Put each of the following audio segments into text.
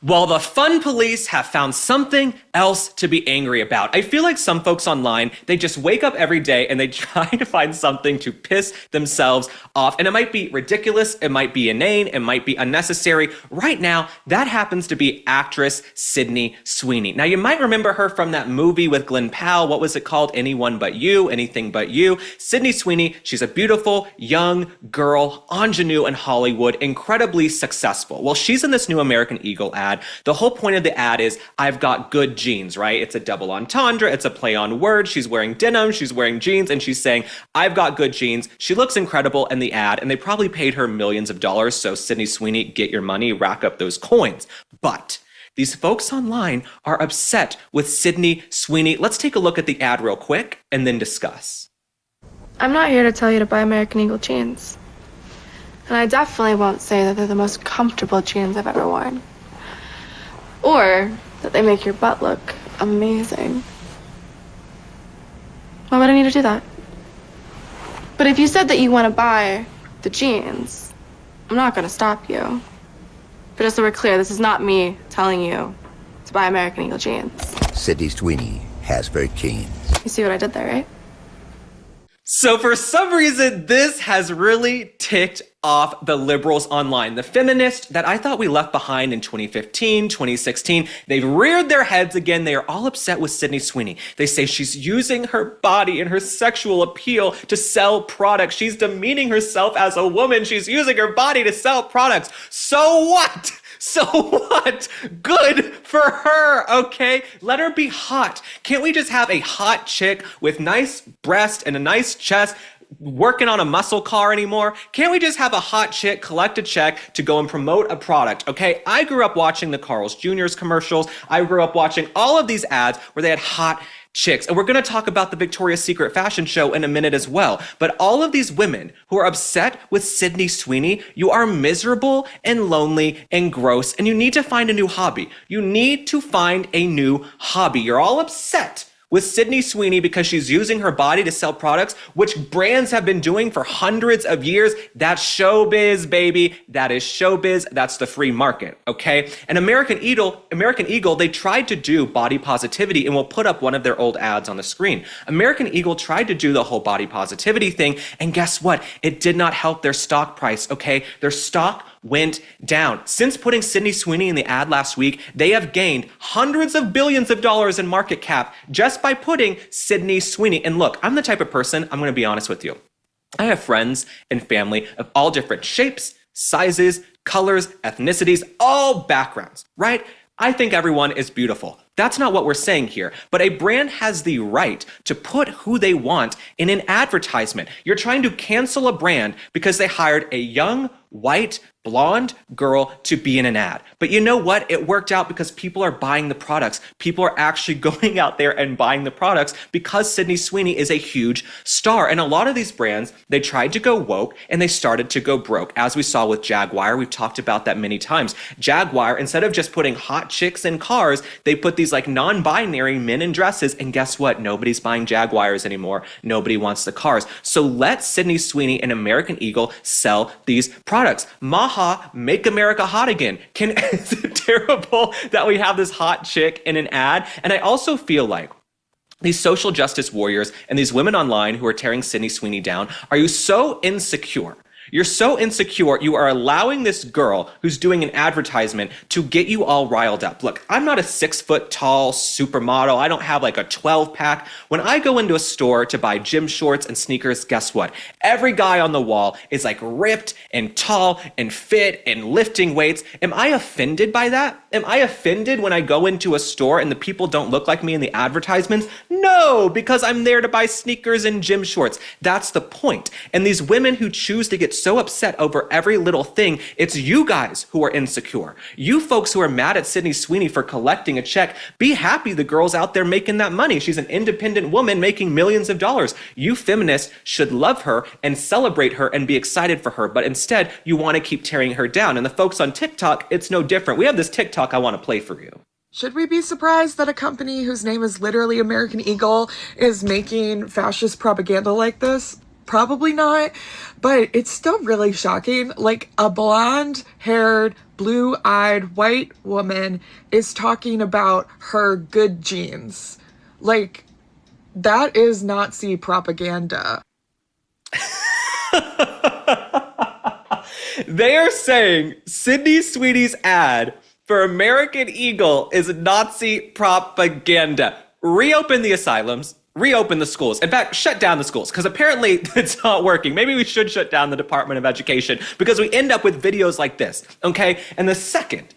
Well, the fun police have found something else to be angry about. I feel like some folks online, they just wake up every day and they try to find something to piss themselves off. And it might be ridiculous, it might be inane, it might be unnecessary. Right now, that happens to be actress Sydney Sweeney. Now, you might remember her from that movie with Glenn Powell. What was it called? Anyone But You, Anything But You. Sydney Sweeney, she's a beautiful young girl, ingenue in Hollywood, incredibly successful. Well, she's in this new American Eagle ad. The whole point of the ad is, I've got good genes, right? It's a double entendre. It's a play on words. She's wearing denim. She's wearing jeans. And she's saying, I've got good genes. She looks incredible in the ad. And they probably paid her millions of dollars. So Sydney Sweeney, get your money, rack up those coins. But these folks online are upset with Sydney Sweeney. Let's take a look at the ad real quick and then discuss. I'm not here to tell you to buy American Eagle jeans. And I definitely won't say that they're the most comfortable jeans I've ever worn. Or that they make your butt look amazing. Why would I need to do that? But if you said that you want to buy the jeans, I'm not going to stop you. But just so we're clear, this is not me telling you to buy American Eagle jeans. Sydney Sweeney has very jeans. You see what I did there, right? So for some reason, this has really ticked off the liberals online. The feminists that I thought we left behind in 2015, 2016, they've reared their heads again. They are all upset with Sydney Sweeney. They say she's using her body and her sexual appeal to sell products. She's demeaning herself as a woman. She's using her body to sell products. So what? So what? Good for her, okay? Let her be hot. Can't we just have a hot chick with nice breast and a nice chest working on a muscle car anymore? Can't we just have a hot chick collect a check to go and promote a product, okay? I grew up watching the Carl's Jr.'s commercials. I grew up watching all of these ads where they had hot chicks. And we're going to talk about the Victoria's Secret fashion show in a minute as well. But all of these women who are upset with Sydney Sweeney, you are miserable and lonely and gross, and you need to find a new hobby. You need to find a new hobby. You're all upset with Sydney Sweeney because she's using her body to sell products, which brands have been doing for hundreds of years. That's showbiz, baby. That is showbiz. That's the free market, okay? And American Eagle, they tried to do body positivity, and we'll put up one of their old ads on the screen. American Eagle tried to do the whole body positivity thing, and guess what? It did not help their stock price, okay? Their stock went down. Since putting Sydney Sweeney in the ad last week, they have gained hundreds of billions of dollars in market cap just by putting Sydney Sweeney. And look, I'm the type of person, I'm going to be honest with you. I have friends and family of all different shapes, sizes, colors, ethnicities, all backgrounds, right? I think everyone is beautiful. That's not what we're saying here. But a brand has the right to put who they want in an advertisement. You're trying to cancel a brand because they hired a young, white, blonde girl to be in an ad. But you know what? It worked out because people are buying the products. People are actually going out there and buying the products because Sydney Sweeney is a huge star. And a lot of these brands, they tried to go woke and they started to go broke. As we saw with Jaguar, we've talked about that many times. Jaguar, instead of just putting hot chicks in cars, they put these like non-binary men in dresses. And guess what? Nobody's buying Jaguars anymore. Nobody wants the cars. So let Sydney Sweeney and American Eagle sell these products. Maha, make America hot again. Is it terrible that we have this hot chick in an ad? And I also feel like these social justice warriors and these women online who are tearing Sydney Sweeney down, are you so insecure? You're so insecure, you are allowing this girl who's doing an advertisement to get you all riled up. Look, I'm not a 6-foot-tall supermodel. I don't have like a 12-pack. When I go into a store to buy gym shorts and sneakers, guess what? Every guy on the wall is like ripped and tall and fit and lifting weights. Am I offended by that? Am I offended when I go into a store and the people don't look like me in the advertisements? No, because I'm there to buy sneakers and gym shorts. That's the point. And these women who choose to get so upset over every little thing, it's you guys who are insecure. You folks who are mad at Sydney Sweeney for collecting a check, be happy the girl's out there making that money. She's an independent woman making millions of dollars. You feminists should love her and celebrate her and be excited for her, but instead you want to keep tearing her down. And the folks on TikTok, it's no different. We have this TikTok I want to play for you. Should we be surprised that a company whose name is literally American Eagle is making fascist propaganda like this? probably not, but it's still really shocking. Like, a blonde-haired, blue-eyed white woman is talking about her good genes. Like, that is Nazi propaganda. They are saying Sydney Sweeney's ad for American Eagle is Nazi propaganda. Reopen the asylums, reopen the schools. In fact, shut down the schools, because apparently it's not working. Maybe we should shut down the Department of Education, because we end up with videos like this, okay? And the second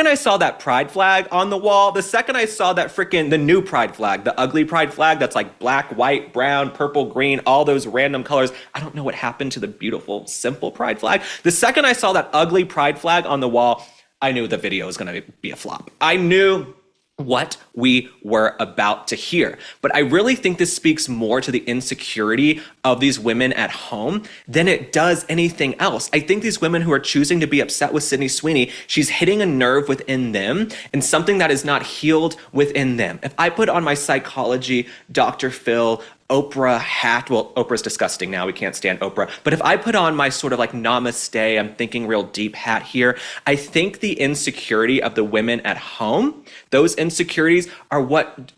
I saw that pride flag on the wall, the second I saw that the new pride flag, the ugly pride flag that's like black, white, brown, purple, green, all those random colors. I don't know what happened to the beautiful, simple pride flag. The second I saw that ugly pride flag on the wall, I knew the video was gonna be a flop. I knew what we were about to hear. But I really think this speaks more to the insecurity of these women at home than it does anything else. I think these women who are choosing to be upset with Sydney Sweeney, she's hitting a nerve within them and something that is not healed within them. If I put on my psychology, Dr. Phil, Oprah hat, well, Oprah's disgusting now, we can't stand Oprah, but if I put on my sort of like namaste, I'm thinking real deep hat here, I think the insecurity of the women at home, those insecurities are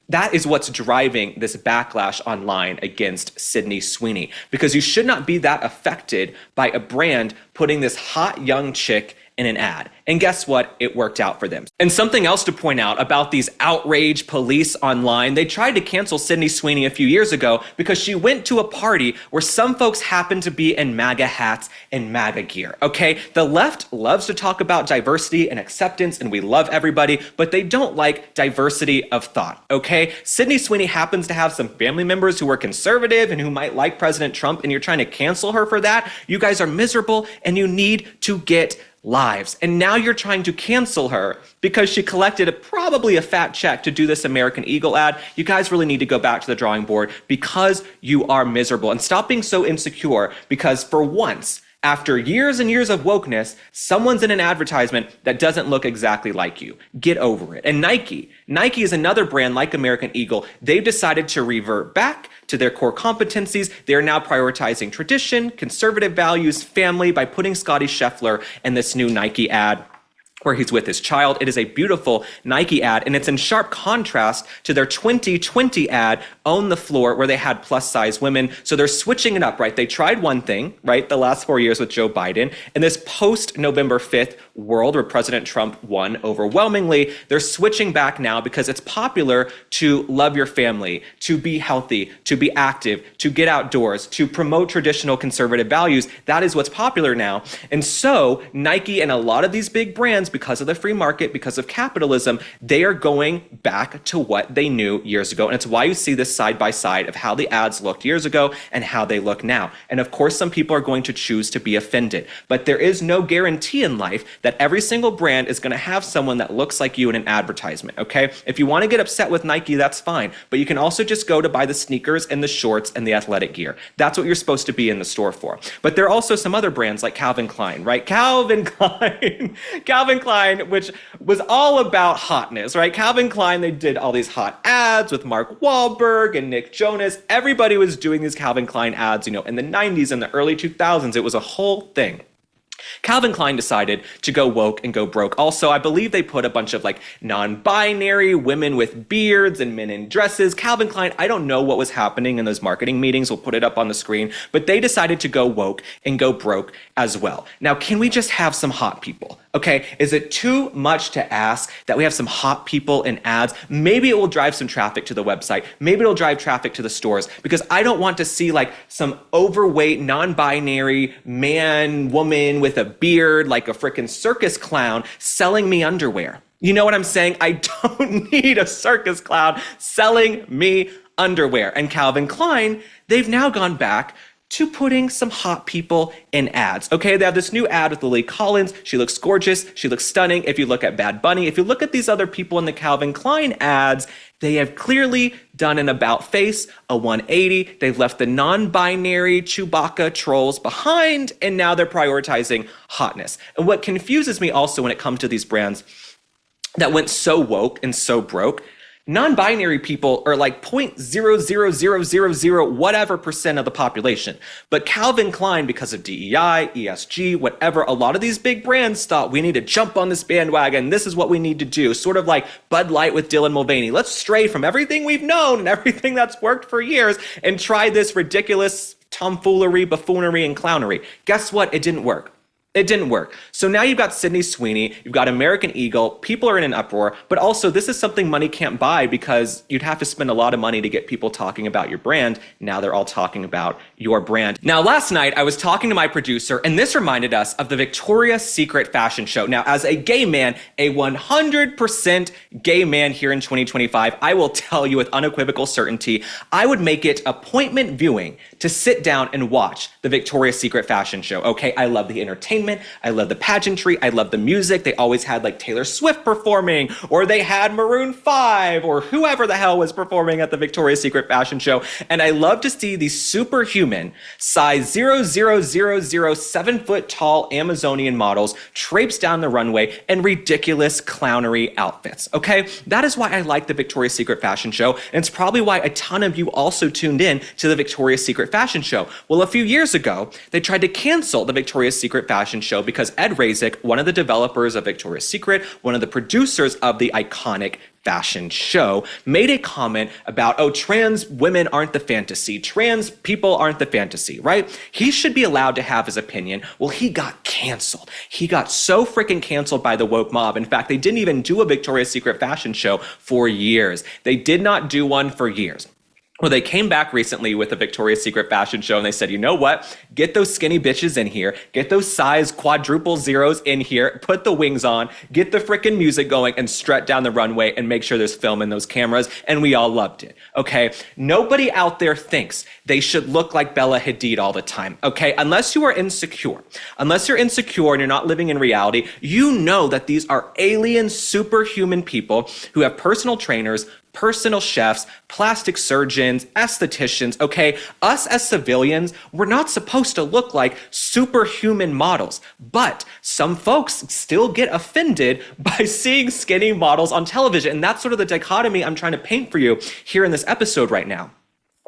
that is what's driving this backlash online against Sydney Sweeney, because you should not be that affected by a brand putting this hot young chick in an ad. And guess what? It worked out for them. And something else to point out about these outrage police online, they tried to cancel Sydney Sweeney a few years ago because she went to a party where some folks happened to be in MAGA hats and MAGA gear, okay? The left loves to talk about diversity and acceptance, and we love everybody, but they don't like diversity of thought, okay? Sydney Sweeney happens to have some family members who are conservative and who might like President Trump, and you're trying to cancel her for that. You guys are miserable, and you need to get lives. And now you're trying to cancel her because she collected probably a fat check to do this American Eagle ad. You guys really need to go back to the drawing board because you are miserable, and stop being so insecure, because for once, after years and years of wokeness, someone's in an advertisement that doesn't look exactly like you. Get over it. And Nike is another brand like American Eagle. They've decided to revert back to their core competencies. They're now prioritizing tradition, conservative values, family by putting Scotty Scheffler in this new Nike ad where he's with his child. It is a beautiful Nike ad, and it's in sharp contrast to their 2020 ad, Own the Floor, where they had plus-size women. So they're switching it up, right? They tried one thing, right, the last 4 years with Joe Biden. In this post-November 5th world where President Trump won overwhelmingly, they're switching back now because it's popular to love your family, to be healthy, to be active, to get outdoors, to promote traditional conservative values. That is what's popular now. And so Nike and a lot of these big brands, because of the free market, because of capitalism, they are going back to what they knew years ago. And it's why you see this side by side of how the ads looked years ago and how they look now. And of course, some people are going to choose to be offended, but there is no guarantee in life that every single brand is going to have someone that looks like you in an advertisement, okay? If you want to get upset with Nike, that's fine, but you can also just go to buy the sneakers and the shorts and the athletic gear. That's what you're supposed to be in the store for. But there are also some other brands like Calvin Klein, right? Calvin Klein, which was all about hotness, right? Calvin Klein, they did all these hot ads with Mark Wahlberg and Nick Jonas. Everybody was doing these Calvin Klein ads, in the 90s and the early 2000s. It was a whole thing. Calvin Klein decided to go woke and go broke. Also, I believe they put a bunch of non-binary women with beards and men in dresses. Calvin Klein, I don't know what was happening in those marketing meetings. We'll put it up on the screen. But they decided to go woke and go broke as well. Now, can we just have some hot people? Okay, is it too much to ask that we have some hot people in ads? Maybe it will drive some traffic to the website. Maybe it'll drive traffic to the stores, because I don't want to see some overweight, non-binary man, woman with a beard, like a freaking circus clown selling me underwear. You know what I'm saying? I don't need a circus clown selling me underwear. And Calvin Klein, they've now gone back to putting some hot people in ads. Okay, they have this new ad with Lily Collins. She looks gorgeous. She looks stunning. If you look at Bad Bunny, if you look at these other people in the Calvin Klein ads, they have clearly done an about face, a 180. They've left the non-binary Chewbacca trolls behind, and now they're prioritizing hotness. And what confuses me also when it comes to these brands that went so woke and so broke, Non-binary people are like 0.00000 whatever percent of the population. But Calvin Klein, because of DEI, ESG, whatever, a lot of these big brands thought we need to jump on this bandwagon. This is what we need to do. Sort of like Bud Light with Dylan Mulvaney. Let's stray from everything we've known and everything that's worked for years and try this ridiculous tomfoolery, buffoonery, and clownery. Guess what? It didn't work. It didn't work. So now you've got Sydney Sweeney, you've got American Eagle, people are in an uproar, but also this is something money can't buy because you'd have to spend a lot of money to get people talking about your brand. Now they're all talking about your brand. Now last night I was talking to my producer and this reminded us of the Victoria's Secret fashion show. Now as a gay man, a 100% gay man here in 2025, I will tell you with unequivocal certainty, I would make it appointment viewing to sit down and watch the Victoria's Secret fashion show. Okay, I love the entertainment. I love the pageantry. I love the music. They always had like Taylor Swift performing, or they had Maroon 5, or whoever the hell was performing at the Victoria's Secret fashion show. And I love to see these superhuman size 0.0007 foot tall Amazonian models traipse down the runway in ridiculous clownery outfits. Okay, that is why I like the Victoria's Secret fashion show. And it's probably why a ton of you also tuned in to the Victoria's Secret fashion show. Well, a few years ago, they tried to cancel the Victoria's Secret fashion show because Ed Razek, one of the developers of Victoria's Secret, one of the producers of the iconic fashion show, made a comment about, oh, trans women aren't the fantasy, trans people aren't the fantasy, right? He should be allowed to have his opinion. Well, he got canceled. He got so freaking canceled by the woke mob. In fact, they didn't even do a Victoria's Secret fashion show for years. They did not do one for years. Well, they came back recently with a Victoria's Secret fashion show and they said, you know what? Get those skinny bitches in here. Get those size quadruple zeros in here. Put the wings on. Get the frickin' music going and strut down the runway and make sure there's film in those cameras. And we all loved it, okay? Nobody out there thinks they should look like Bella Hadid all the time, okay? Unless you are insecure. Unless you're insecure and you're not living in reality, you know that these are alien, superhuman people who have personal trainers, personal chefs, plastic surgeons, estheticians, okay? Us as civilians, we're not supposed to look like superhuman models, but some folks still get offended by seeing skinny models on television, and that's sort of the dichotomy I'm trying to paint for you here in this episode right now.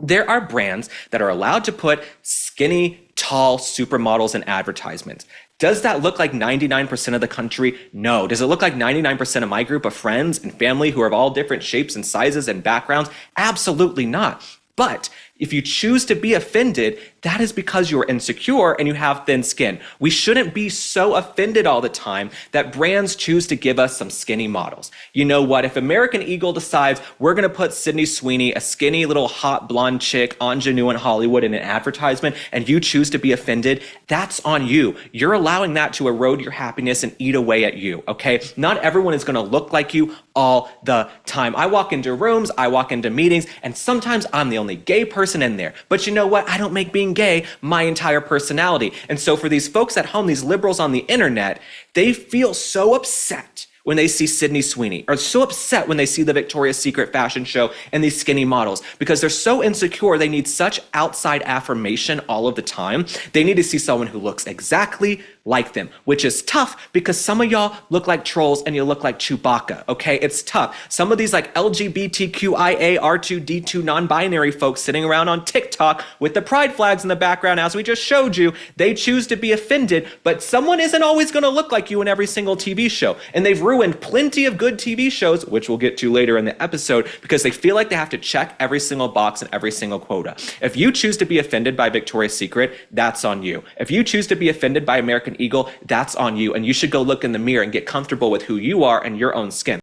There are brands that are allowed to put skinny, tall supermodels in advertisements. Does that look like 99% of the country? No. Does it look like 99% of my group of friends and family who are of all different shapes and sizes and backgrounds? Absolutely not. But if you choose to be offended, that is because you're insecure and you have thin skin. We shouldn't be so offended all the time that brands choose to give us some skinny models. You know what? If American Eagle decides we're going to put Sydney Sweeney, a skinny little hot blonde chick, ingenue in Hollywood, in an advertisement, and you choose to be offended, that's on you. You're allowing that to erode your happiness and eat away at you, okay? Not everyone is going to look like you all the time. I walk into rooms, I walk into meetings, and sometimes I'm the only gay person in there. But you know what? I don't make being gay my entire personality. And so for these folks at home, these liberals on the internet, they feel so upset when they see Sydney Sweeney, or so upset when they see the Victoria's Secret fashion show and these skinny models, because they're so insecure, they need such outside affirmation all of the time. They need to see someone who looks exactly like them, which is tough because some of y'all look like trolls and you look like Chewbacca, okay? It's tough. Some of these like LGBTQIA R2D2 non-binary folks sitting around on TikTok with the pride flags in the background, as we just showed you, they choose to be offended, but someone isn't always gonna look like you in every single TV show. And they've ruined plenty of good TV shows, which we'll get to later in the episode, because they feel like they have to check every single box and every single quota. If you choose to be offended by Victoria's Secret, that's on you. If you choose to be offended by American Eagle, that's on you, and you should go look in the mirror and get comfortable with who you are and your own skin.